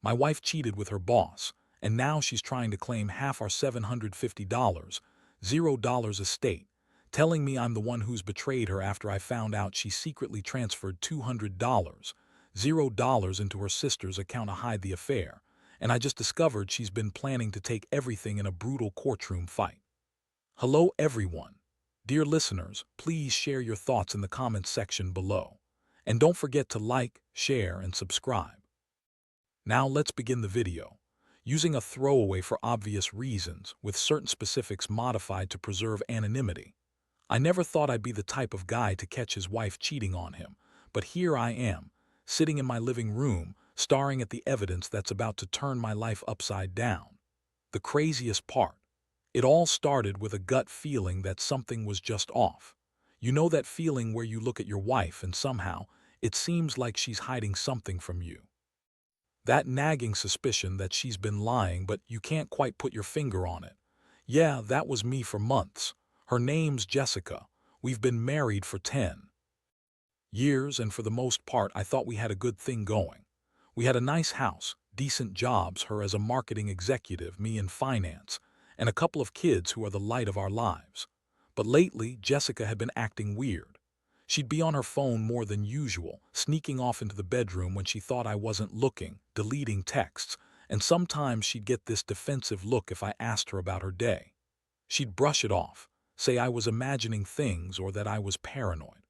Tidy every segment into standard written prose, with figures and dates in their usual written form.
My wife cheated with her boss, and now she's trying to claim half our $750, $0 estate, telling me I'm the one who's betrayed her after I found out she secretly transferred $200, $0 into her sister's account to hide the affair, and I just discovered she's been planning to take everything in a brutal courtroom fight. Hello everyone. Dear listeners, please share your thoughts in the comments section below. And don't forget to like, share, and subscribe. Now let's begin the video. Using a throwaway for obvious reasons, with certain specifics modified to preserve anonymity. I never thought I'd be the type of guy to catch his wife cheating on him, but here I am, sitting in my living room, staring at the evidence that's about to turn my life upside down. The craziest part. It all started with a gut feeling that something was just off. You know that feeling where you look at your wife and somehow, it seems like she's hiding something from you. That nagging suspicion that she's been lying but you can't quite put your finger on it. Yeah, that was me for months. Her name's Jessica. We've been married for 10 years and for the most part I thought we had a good thing going. We had a nice house, decent jobs, her as a marketing executive, me in finance, and a couple of kids who are the light of our lives. But lately, Jessica had been acting weird. She'd be on her phone more than usual, sneaking off into the bedroom when she thought I wasn't looking, deleting texts, and sometimes she'd get this defensive look if I asked her about her day. She'd brush it off, say I was imagining things or that I was paranoid.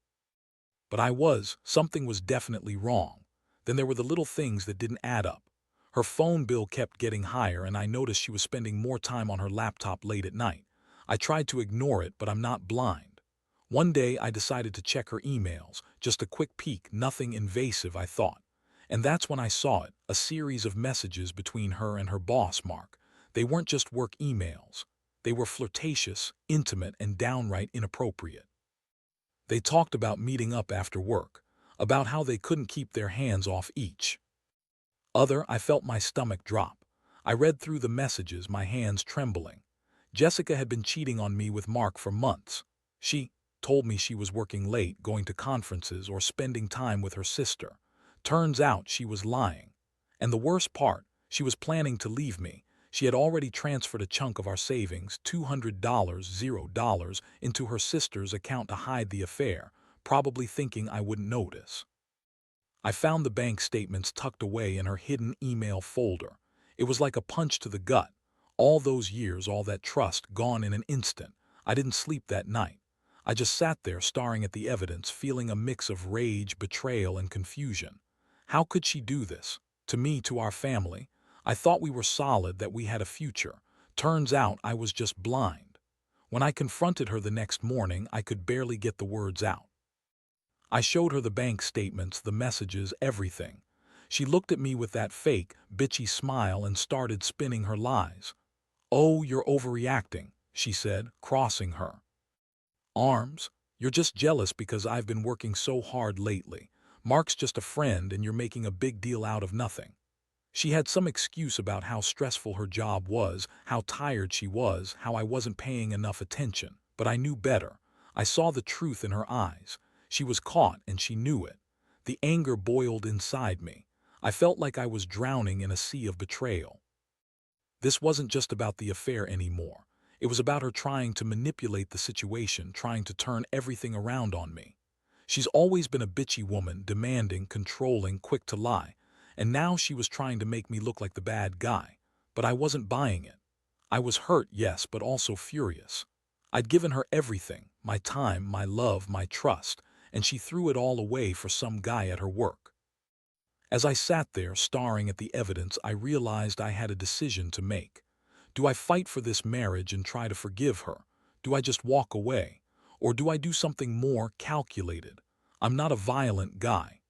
But something was definitely wrong. Then there were the little things that didn't add up. Her phone bill kept getting higher and I noticed she was spending more time on her laptop late at night. I tried to ignore it, but I'm not blind. One day I decided to check her emails, just a quick peek, nothing invasive I thought. And that's when I saw it, a series of messages between her and her boss, Mark. They weren't just work emails. They were flirtatious, intimate, and downright inappropriate. They talked about meeting up after work, about how they couldn't keep their hands off each other. I felt my stomach drop. I read through the messages, my hands trembling. Jessica had been cheating on me with Mark for months. She told me she was working late, going to conferences, or spending time with her sister. Turns out she was lying. And the worst part, she was planning to leave me. She had already transferred a chunk of our savings, $200, $0, into her sister's account to hide the affair, probably thinking I wouldn't notice. I found the bank statements tucked away in her hidden email folder. It was like a punch to the gut. All those years, all that trust, gone in an instant. I didn't sleep that night. I just sat there staring at the evidence, feeling a mix of rage, betrayal, and confusion. How could she do this? To me, to our family? I thought we were solid, that we had a future. Turns out I was just blind. When I confronted her the next morning, I could barely get the words out. I showed her the bank statements, the messages, everything. She looked at me with that fake, bitchy smile and started spinning her lies. "Oh, you're overreacting," she said, crossing her arms. "You're just jealous because I've been working so hard lately. Mark's just a friend and you're making a big deal out of nothing." She had some excuse about how stressful her job was, how tired she was, how I wasn't paying enough attention. But I knew better. I saw the truth in her eyes. She was caught and she knew it. The anger boiled inside me. I felt like I was drowning in a sea of betrayal. This wasn't just about the affair anymore. It was about her trying to manipulate the situation, trying to turn everything around on me. She's always been a bitchy woman, demanding, controlling, quick to lie. And now she was trying to make me look like the bad guy. But I wasn't buying it. I was hurt, yes, but also furious. I'd given her everything, my time, my love, my trust, and she threw it all away for some guy at her work. As I sat there staring at the evidence, I realized I had a decision to make. Do I fight for this marriage and try to forgive her? Do I just walk away? Or do I do something more calculated? I'm not a violent guy.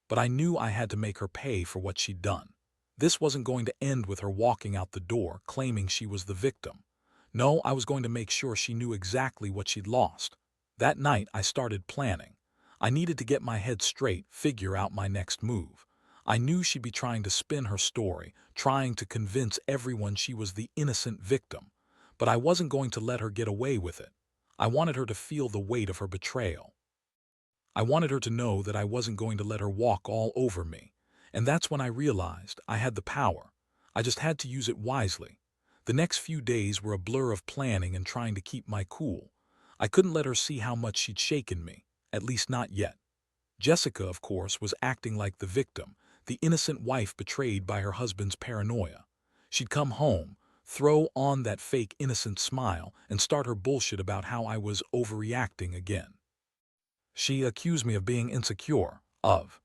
But I knew I had to make her pay for what she'd done. This wasn't going to end with her walking out the door, claiming she was the victim. No, I was going to make sure she knew exactly what she'd lost. That night, I started planning. I needed to get my head straight, figure out my next move. I knew she'd be trying to spin her story, trying to convince everyone she was the innocent victim. But I wasn't going to let her get away with it. I wanted her to feel the weight of her betrayal. I wanted her to know that I wasn't going to let her walk all over me. And that's when I realized I had the power. I just had to use it wisely. The next few days were a blur of planning and trying to keep my cool. I couldn't let her see how much she'd shaken me, at least not yet. Jessica, of course, was acting like the victim, the innocent wife betrayed by her husband's paranoia. She'd come home, throw on that fake innocent smile, and start her bullshit about how I was overreacting again. She accused me of being insecure, of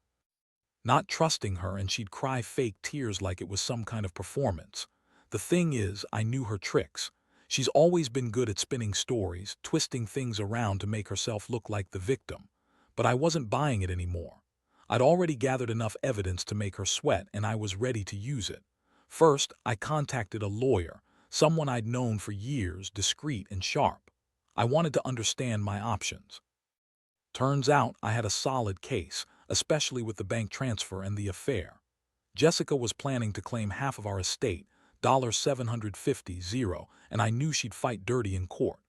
not trusting her, and she'd cry fake tears like it was some kind of performance. The thing is, I knew her tricks. She's always been good at spinning stories, twisting things around to make herself look like the victim. But I wasn't buying it anymore. I'd already gathered enough evidence to make her sweat, and I was ready to use it. First, I contacted a lawyer, someone I'd known for years, discreet and sharp. I wanted to understand my options. Turns out I had a solid case, especially with the bank transfer and the affair. Jessica was planning to claim half of our estate, $750, and I knew she'd fight dirty in court.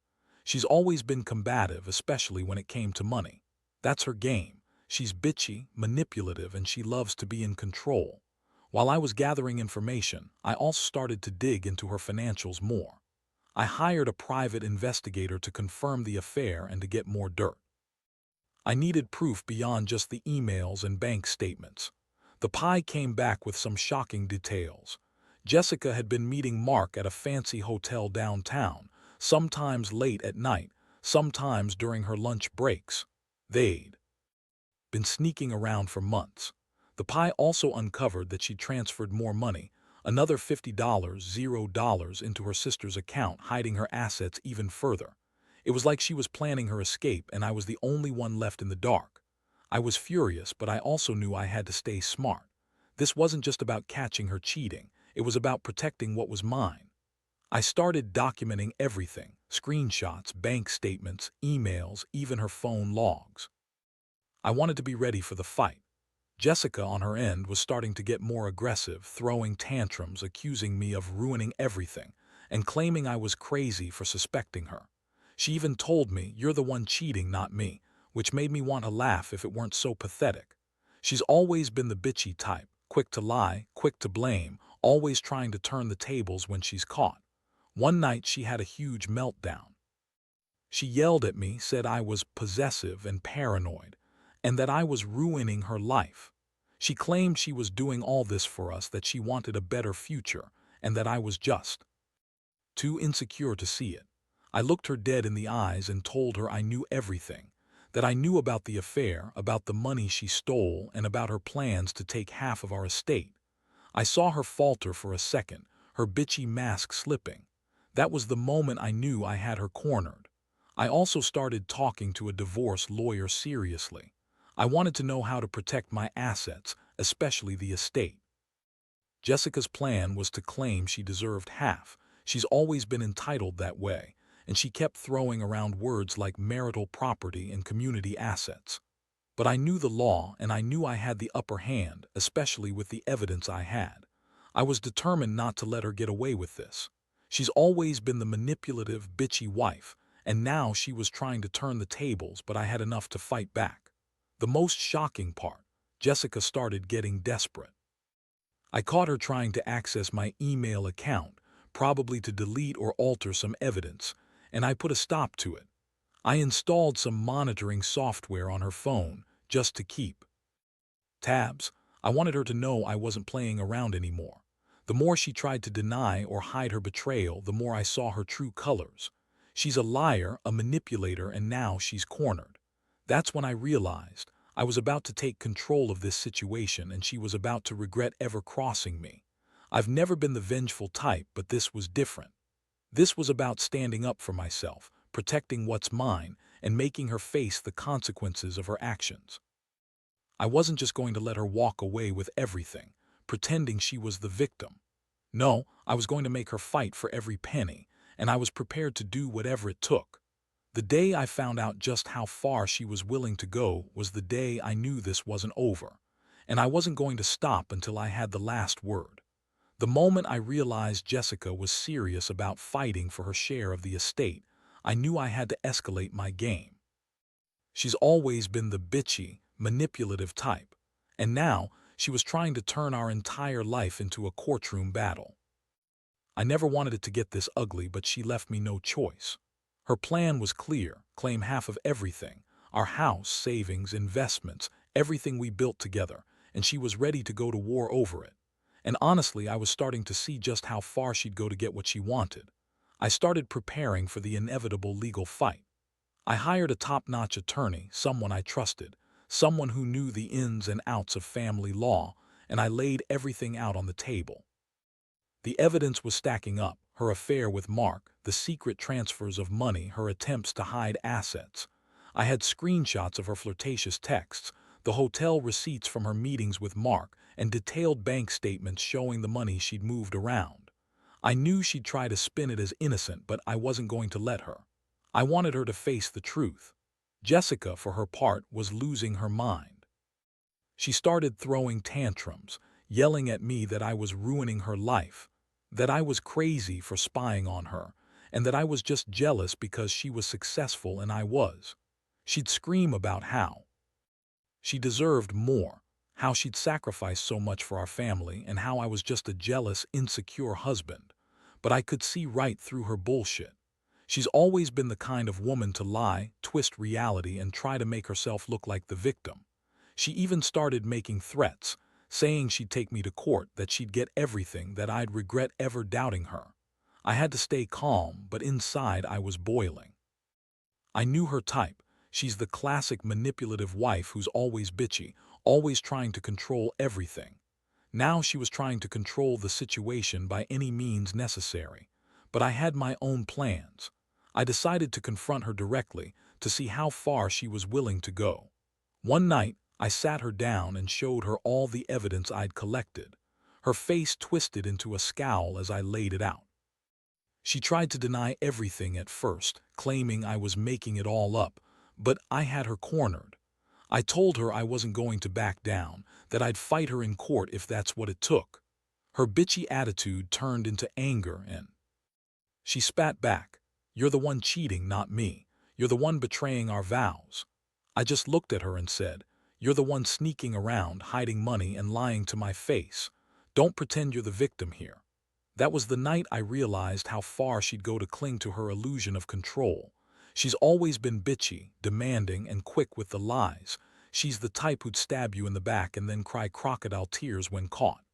She's always been combative, especially when it came to money. That's her game. She's bitchy, manipulative, and she loves to be in control. While I was gathering information, I also started to dig into her financials more. I hired a private investigator to confirm the affair and to get more dirt. I needed proof beyond just the emails and bank statements. The pie came back with some shocking details. Jessica had been meeting Mark at a fancy hotel downtown, sometimes late at night, sometimes during her lunch breaks. They'd been sneaking around for months. The pie also uncovered that she'd transferred more money, another $50, into her sister's account, hiding her assets even further. It was like she was planning her escape, and I was the only one left in the dark. I was furious, but I also knew I had to stay smart. This wasn't just about catching her cheating, it was about protecting what was mine. I started documenting everything: screenshots, bank statements, emails, even her phone logs. I wanted to be ready for the fight. Jessica, on her end, was starting to get more aggressive, throwing tantrums, accusing me of ruining everything, and claiming I was crazy for suspecting her. She even told me, "You're the one cheating, not me," which made me want to laugh if it weren't so pathetic. She's always been the bitchy type, quick to lie, quick to blame, always trying to turn the tables when she's caught. One night she had a huge meltdown. She yelled at me, said I was possessive and paranoid, and that I was ruining her life. She claimed she was doing all this for us, that she wanted a better future, and that I was just too insecure to see it. I looked her dead in the eyes and told her I knew everything, that I knew about the affair, about the money she stole, and about her plans to take half of our estate. I saw her falter for a second, her bitchy mask slipping. That was the moment I knew I had her cornered. I also started talking to a divorce lawyer seriously. I wanted to know how to protect my assets, especially the estate. Jessica's plan was to claim she deserved half. She's always been entitled that way, and she kept throwing around words like marital property and community assets. But I knew the law, and I knew I had the upper hand, especially with the evidence I had. I was determined not to let her get away with this. She's always been the manipulative, bitchy wife, and now she was trying to turn the tables, but I had enough to fight back. The most shocking part: Jessica started getting desperate. I caught her trying to access my email account, probably to delete or alter some evidence, and I put a stop to it. I installed some monitoring software on her phone, just to keep tabs. I wanted her to know I wasn't playing around anymore. The more she tried to deny or hide her betrayal, the more I saw her true colors. She's a liar, a manipulator, and now she's cornered. That's when I realized I was about to take control of this situation, and she was about to regret ever crossing me. I've never been the vengeful type, but this was different. This was about standing up for myself, protecting what's mine, and making her face the consequences of her actions. I wasn't just going to let her walk away with everything, pretending she was the victim. No, I was going to make her fight for every penny, and I was prepared to do whatever it took. The day I found out just how far she was willing to go was the day I knew this wasn't over, and I wasn't going to stop until I had the last word. The moment I realized Jessica was serious about fighting for her share of the estate, I knew I had to escalate my game. She's always been the bitchy, manipulative type, and now She was trying to turn our entire life into a courtroom battle. I never wanted it to get this ugly, but she left me no choice. Her plan was clear: claim half of everything, our house, savings, investments, everything we built together, and she was ready to go to war over it. And honestly, I was starting to see just how far she'd go to get what she wanted. I started preparing for the inevitable legal fight. I hired a top-notch attorney, someone I trusted, someone who knew the ins and outs of family law, and I laid everything out on the table. The evidence was stacking up: her affair with Mark, the secret transfers of money, her attempts to hide assets. I had screenshots of her flirtatious texts, the hotel receipts from her meetings with Mark, and detailed bank statements showing the money she'd moved around. I knew she'd try to spin it as innocent, but I wasn't going to let her. I wanted her to face the truth. Jessica, for her part, was losing her mind. She started throwing tantrums, yelling at me that I was ruining her life, that I was crazy for spying on her, and that I was just jealous because she was successful and I was. She'd scream about how she deserved more, how she'd sacrificed so much for our family, and how I was just a jealous, insecure husband. But I could see right through her bullshit. She's always been the kind of woman to lie, twist reality, and try to make herself look like the victim. She even started making threats, saying she'd take me to court, that she'd get everything, that I'd regret ever doubting her. I had to stay calm, but inside I was boiling. I knew her type. She's the classic manipulative wife who's always bitchy, always trying to control everything. Now she was trying to control the situation by any means necessary. But I had my own plans. I decided to confront her directly, to see how far she was willing to go. One night, I sat her down and showed her all the evidence I'd collected. Her face twisted into a scowl as I laid it out. She tried to deny everything at first, claiming I was making it all up, but I had her cornered. I told her I wasn't going to back down, that I'd fight her in court if that's what it took. Her bitchy attitude turned into anger, and she spat back. "You're the one cheating, not me. You're the one betraying our vows." I just looked at her and said, "You're the one sneaking around, hiding money, and lying to my face. Don't pretend you're the victim here." That was the night I realized how far she'd go to cling to her illusion of control. She's always been bitchy, demanding, and quick with the lies. She's the type who'd stab you in the back and then cry crocodile tears when caught.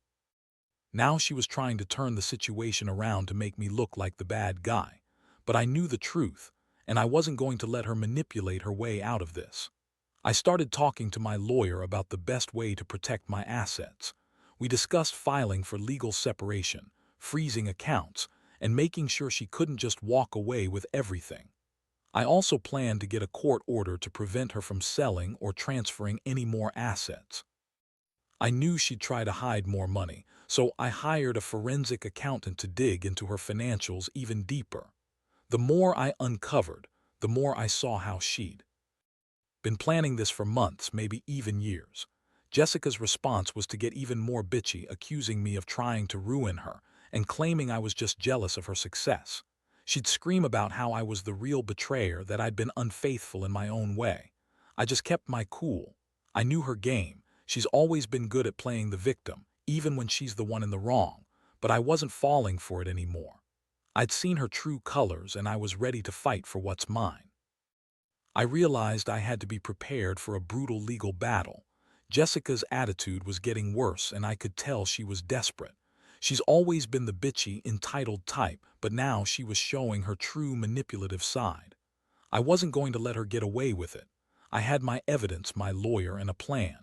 Now she was trying to turn the situation around to make me look like the bad guy. But I knew the truth, and I wasn't going to let her manipulate her way out of this. I started talking to my lawyer about the best way to protect my assets. We discussed filing for legal separation, freezing accounts, and making sure she couldn't just walk away with everything. I also planned to get a court order to prevent her from selling or transferring any more assets. I knew she'd try to hide more money, so I hired a forensic accountant to dig into her financials even deeper. The more I uncovered, the more I saw how she'd been planning this for months, maybe even years. Jessica's response was to get even more bitchy, accusing me of trying to ruin her and claiming I was just jealous of her success. She'd scream about how I was the real betrayer, that I'd been unfaithful in my own way. I just kept my cool. I knew her game. She's always been good at playing the victim, even when she's the one in the wrong, but I wasn't falling for it anymore. I'd seen her true colors, and I was ready to fight for what's mine. I realized I had to be prepared for a brutal legal battle. Jessica's attitude was getting worse, and I could tell she was desperate. She's always been the bitchy, entitled type, but now she was showing her true manipulative side. I wasn't going to let her get away with it. I had my evidence, my lawyer, and a plan.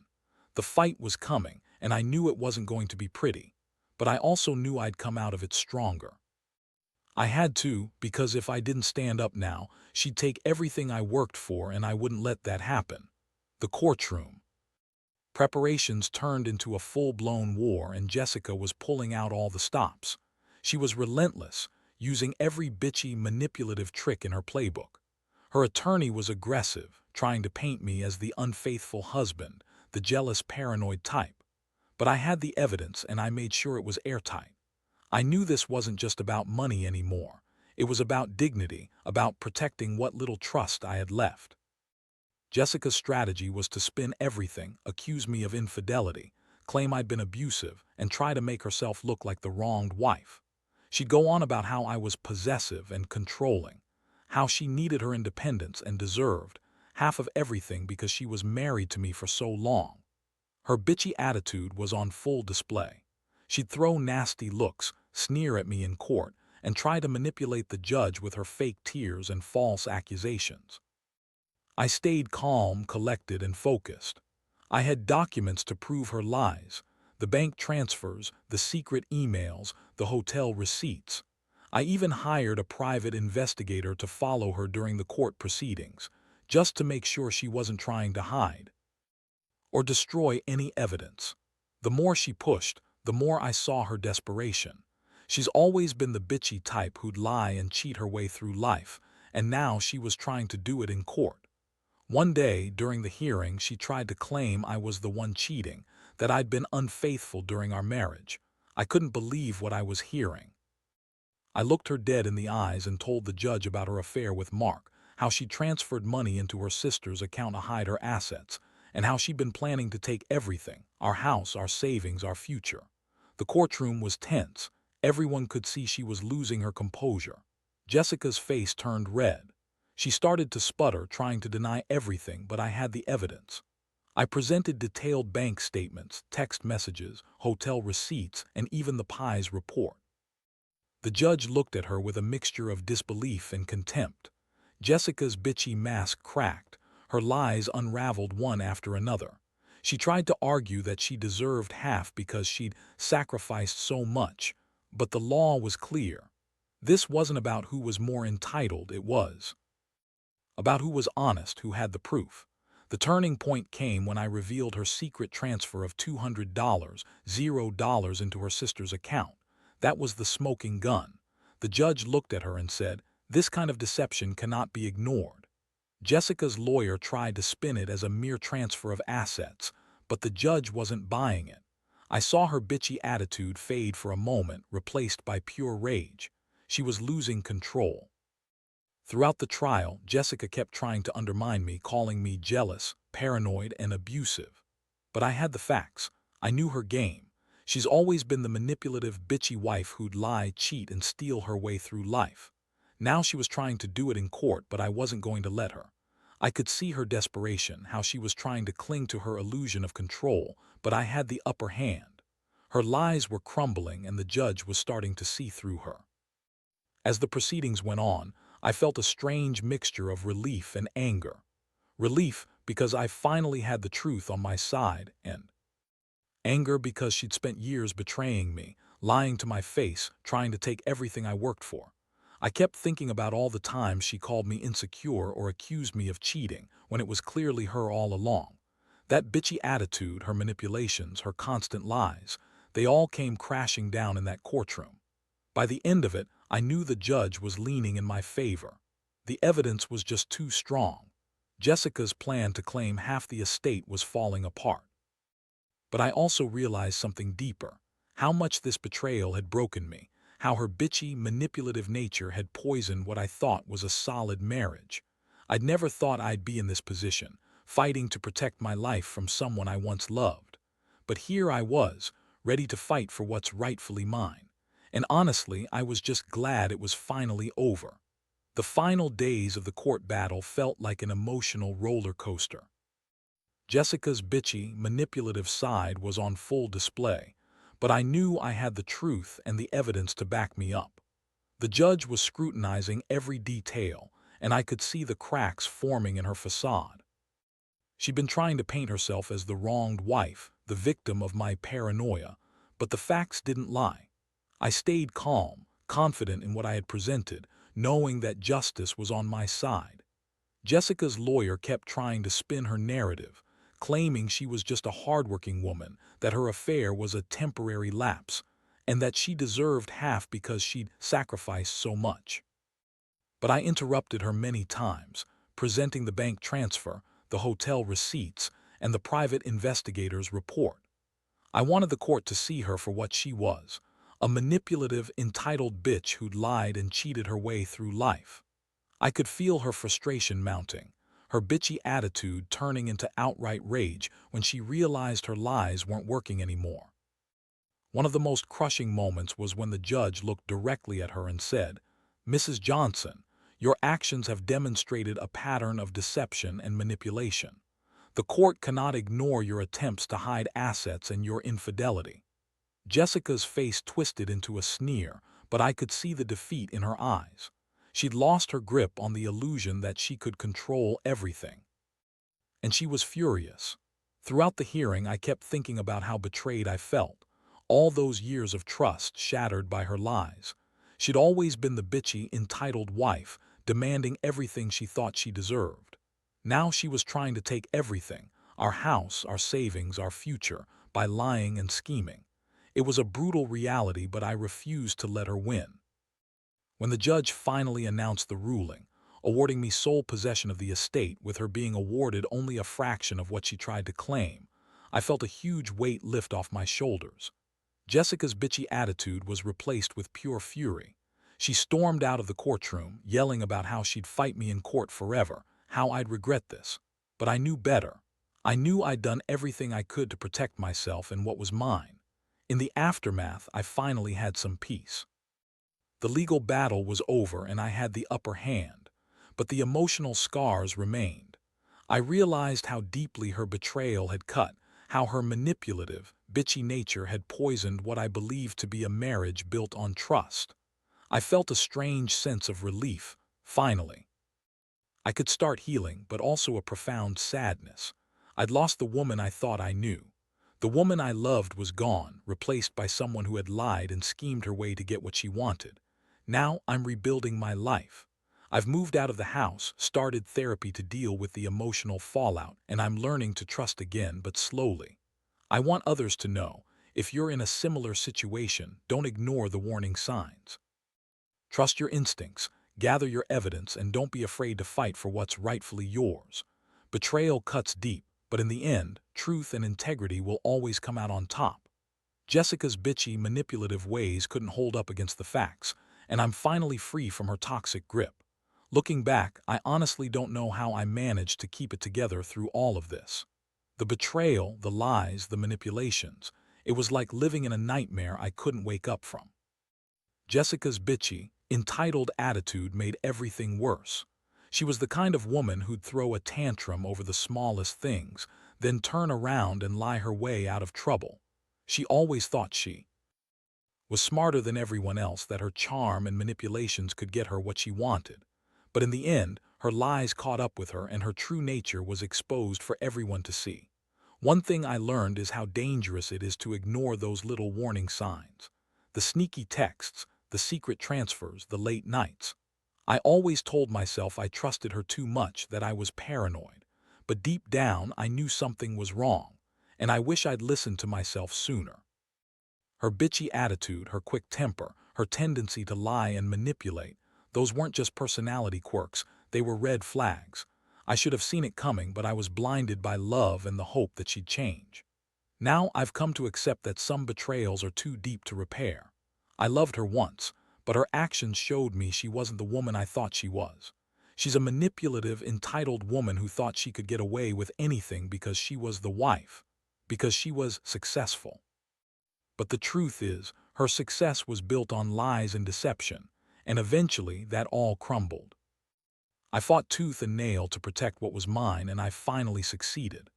The fight was coming, and I knew it wasn't going to be pretty. But I also knew I'd come out of it stronger. I had to, because if I didn't stand up now, she'd take everything I worked for, and I wouldn't let that happen. The courtroom. Preparations turned into a full-blown war, and Jessica was pulling out all the stops. She was relentless, using every bitchy, manipulative trick in her playbook. Her attorney was aggressive, trying to paint me as the unfaithful husband, the jealous, paranoid type. But I had the evidence, and I made sure it was airtight. I knew this wasn't just about money anymore. It was about dignity, about protecting what little trust I had left. Jessica's strategy was to spin everything, accuse me of infidelity, claim I'd been abusive, and try to make herself look like the wronged wife. She'd go on about how I was possessive and controlling, how she needed her independence and deserved half of everything because she was married to me for so long. Her bitchy attitude was on full display. She'd throw nasty looks, sneer at me in court, and try to manipulate the judge with her fake tears and false accusations. I stayed calm, collected, and focused. I had documents to prove her lies, the bank transfers, the secret emails, the hotel receipts. I even hired a private investigator to follow her during the court proceedings, just to make sure she wasn't trying to hide or destroy any evidence. The more she pushed, the more I saw her desperation. She's always been the bitchy type who'd lie and cheat her way through life, and now she was trying to do it in court. One day, during the hearing, she tried to claim I was the one cheating, that I'd been unfaithful during our marriage. I couldn't believe what I was hearing. I looked her dead in the eyes and told the judge about her affair with Mark, how she transferred money into her sister's account to hide her assets, and how she'd been planning to take everything, our house, our savings, our future. The courtroom was tense. Everyone could see she was losing her composure. Jessica's face turned red. She started to sputter, trying to deny everything, but I had the evidence. I presented detailed bank statements, text messages, hotel receipts, and even the Pie's report. The judge looked at her with a mixture of disbelief and contempt. Jessica's bitchy mask cracked. Her lies unraveled one after another. She tried to argue that she deserved half because she'd sacrificed so much, but the law was clear. This wasn't about who was more entitled, it was about who was honest, who had the proof. The turning point came when I revealed her secret transfer of $200, $0 into her sister's account. That was the smoking gun. The judge looked at her and said, "This kind of deception cannot be ignored." Jessica's lawyer tried to spin it as a mere transfer of assets, but the judge wasn't buying it. I saw her bitchy attitude fade for a moment, replaced by pure rage. She was losing control. Throughout the trial, Jessica kept trying to undermine me, calling me jealous, paranoid, and abusive. But I had the facts. I knew her game. She's always been the manipulative, bitchy wife who'd lie, cheat, and steal her way through life. Now she was trying to do it in court, but I wasn't going to let her. I could see her desperation, how she was trying to cling to her illusion of control, but I had the upper hand. Her lies were crumbling, and the judge was starting to see through her. As the proceedings went on, I felt a strange mixture of relief and anger. Relief because I finally had the truth on my side, and anger because she'd spent years betraying me, lying to my face, trying to take everything I worked for. I kept thinking about all the times she called me insecure or accused me of cheating, when it was clearly her all along. That bitchy attitude, her manipulations, her constant lies, they all came crashing down in that courtroom. By the end of it, I knew the judge was leaning in my favor. The evidence was just too strong. Jessica's plan to claim half the estate was falling apart. But I also realized something deeper, how much this betrayal had broken me, how her bitchy, manipulative nature had poisoned what I thought was a solid marriage. I'd never thought I'd be in this position, fighting to protect my life from someone I once loved. But here I was, ready to fight for what's rightfully mine. And honestly, I was just glad it was finally over. The final days of the court battle felt like an emotional roller coaster. Jessica's bitchy, manipulative side was on full display, but I knew I had the truth and the evidence to back me up. The judge was scrutinizing every detail, and I could see the cracks forming in her facade. She'd been trying to paint herself as the wronged wife, the victim of my paranoia, but the facts didn't lie. I stayed calm, confident in what I had presented, knowing that justice was on my side. Jessica's lawyer kept trying to spin her narrative, claiming she was just a hardworking woman, that her affair was a temporary lapse, and that she deserved half because she'd sacrificed so much. But I interrupted her many times, presenting the bank transfer, the hotel receipts, and the private investigator's report. I wanted the court to see her for what she was, a manipulative, entitled bitch who'd lied and cheated her way through life. I could feel her frustration mounting. her bitchy attitude turning into outright rage when she realized her lies weren't working anymore. One of the most crushing moments was when the judge looked directly at her and said, "Mrs. Johnson, your actions have demonstrated a pattern of deception and manipulation. The court cannot ignore your attempts to hide assets and your infidelity." Jessica's face twisted into a sneer, but I could see the defeat in her eyes. She'd lost her grip on the illusion that she could control everything. And she was furious. Throughout the hearing, I kept thinking about how betrayed I felt. All those years of trust shattered by her lies. She'd always been the bitchy, entitled wife, demanding everything she thought she deserved. Now she was trying to take everything, our house, our savings, our future, by lying and scheming. It was a brutal reality, but I refused to let her win. When the judge finally announced the ruling, awarding me sole possession of the estate with her being awarded only a fraction of what she tried to claim, I felt a huge weight lift off my shoulders. Jessica's bitchy attitude was replaced with pure fury. She stormed out of the courtroom, yelling about how she'd fight me in court forever, how I'd regret this. But I knew better. I knew I'd done everything I could to protect myself and what was mine. In the aftermath, I finally had some peace. The legal battle was over and I had the upper hand, but the emotional scars remained. I realized how deeply her betrayal had cut, how her manipulative, bitchy nature had poisoned what I believed to be a marriage built on trust. I felt a strange sense of relief, finally. I could start healing, but also a profound sadness. I'd lost the woman I thought I knew. The woman I loved was gone, replaced by someone who had lied and schemed her way to get what she wanted. Now I'm rebuilding my life. I've moved out of the house, started therapy to deal with the emotional fallout, and I'm learning to trust again, but slowly. I want others to know, if you're in a similar situation, don't ignore the warning signs. Trust your instincts, gather your evidence, and don't be afraid to fight for what's rightfully yours. Betrayal cuts deep, but in the end, truth and integrity will always come out on top. Jessica's bitchy, manipulative ways couldn't hold up against the facts, and I'm finally free from her toxic grip. Looking back, I honestly don't know how I managed to keep it together through all of this. The betrayal, the lies, the manipulations, it was like living in a nightmare I couldn't wake up from. Jessica's bitchy, entitled attitude made everything worse. She was the kind of woman who'd throw a tantrum over the smallest things, then turn around and lie her way out of trouble. She always thought she was smarter than everyone else, that her charm and manipulations could get her what she wanted. But in the end, her lies caught up with her and her true nature was exposed for everyone to see. One thing I learned is how dangerous it is to ignore those little warning signs. The sneaky texts, the secret transfers, the late nights. I always told myself I trusted her too much, that I was paranoid. But deep down, I knew something was wrong, and I wish I'd listened to myself sooner. Her bitchy attitude, her quick temper, her tendency to lie and manipulate, those weren't just personality quirks, they were red flags. I should have seen it coming, but I was blinded by love and the hope that she'd change. Now I've come to accept that some betrayals are too deep to repair. I loved her once, but her actions showed me she wasn't the woman I thought she was. She's a manipulative, entitled woman who thought she could get away with anything because she was the wife, because she was successful. But the truth is, her success was built on lies and deception, and eventually that all crumbled. I fought tooth and nail to protect what was mine, and I finally succeeded.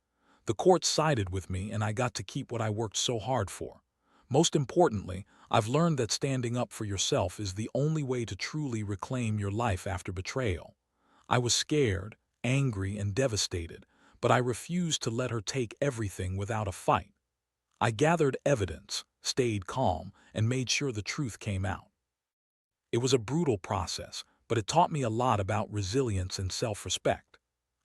The court sided with me, and I got to keep what I worked so hard for. Most importantly, I've learned that standing up for yourself is the only way to truly reclaim your life after betrayal. I was scared, angry, and devastated, but I refused to let her take everything without a fight. I gathered evidence, stayed calm, and made sure the truth came out. It was a brutal process, but it taught me a lot about resilience and self-respect.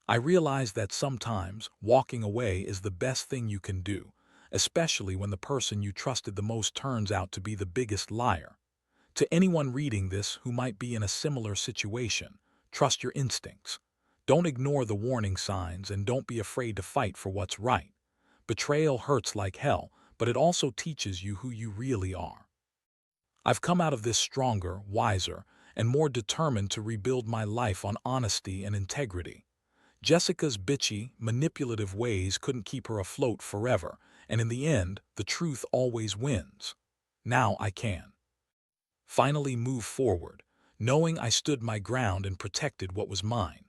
I realized that sometimes walking away is the best thing you can do, especially when the person you trusted the most turns out to be the biggest liar. To anyone reading this who might be in a similar situation, trust your instincts. Don't ignore the warning signs and don't be afraid to fight for what's right. Betrayal hurts like hell, but it also teaches you who you really are. I've come out of this stronger, wiser, and more determined to rebuild my life on honesty and integrity. Jessica's bitchy, manipulative ways couldn't keep her afloat forever, and in the end, the truth always wins. Now I can finally move forward, knowing I stood my ground and protected what was mine.